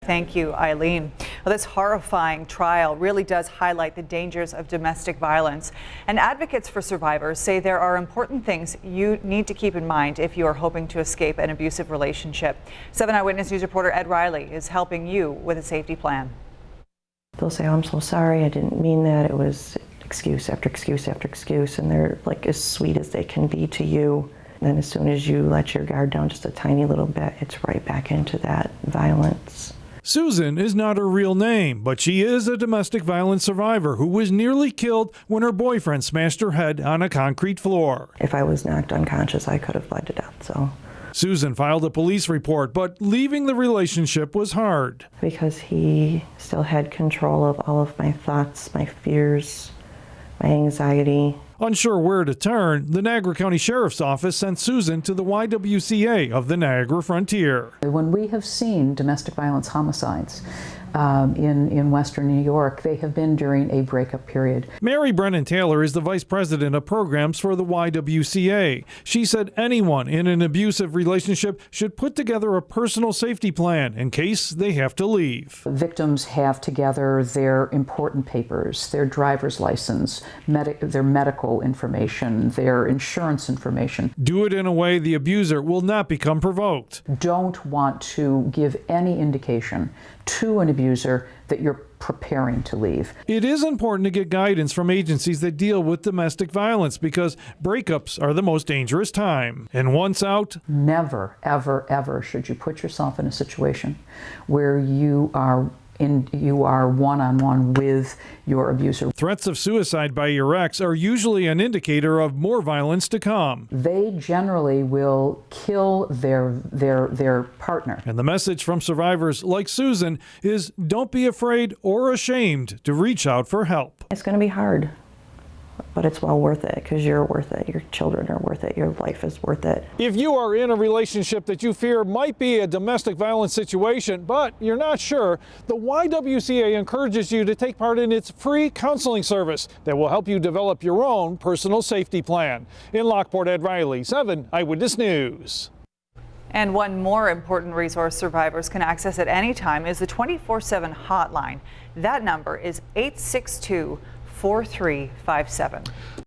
Thank you, Eileen. Well, this horrifying trial really does highlight the dangers of domestic violence. And advocates for survivors say there are important things you need to keep in mind if you are hoping to escape an abusive relationship. 7 Eyewitness News reporter Ed Riley is helping you with a safety plan. They'll say, "Oh, I'm so sorry, I didn't mean that." It was excuse after excuse after excuse, and they're like as sweet as they can be to you. Then as soon as you let your guard down just a tiny little bit, it's right back into that violence. Susan is not her real name, but she is a domestic violence survivor who was nearly killed when her boyfriend smashed her head on a concrete floor. If I was knocked unconscious, I could have bled to death. So Susan filed a police report, but leaving the relationship was hard. Because he still had control of all of my thoughts, my fears, my anxiety. Unsure where to turn, the Niagara County Sheriff's Office sent Susan to the YWCA of the Niagara Frontier. When we have seen domestic violence homicides in Western New York, they have been during a breakup period. Mary Brennan Taylor is the Vice President of Programs for the YWCA. She said anyone in an abusive relationship should put together a personal safety plan in case they have to leave. Victims have together their important papers, their driver's license, their medical information, their insurance information. Do it in a way the abuser will not become provoked. Don't want to give any indication to an abuser that you're preparing to leave. It is important to get guidance from agencies that deal with domestic violence because breakups are the most dangerous time. And once out, never, ever, ever should you put yourself in a situation where you are one-on-one with your abuser. Threats of suicide by your ex are usually an indicator of more violence to come. They generally will kill their partner. And the message from survivors like Susan is don't be afraid or ashamed to reach out for help. It's going to be hard, but it's well worth it because you're worth it. Your children are worth it. Your life is worth it. If you are in a relationship that you fear might be a domestic violence situation, but you're not sure, the YWCA encourages you to take part in its free counseling service that will help you develop your own personal safety plan. In Lockport, Ed Riley, 7 Eyewitness News. And one more important resource survivors can access at any time is the 24/7 hotline. That number is 862-4357.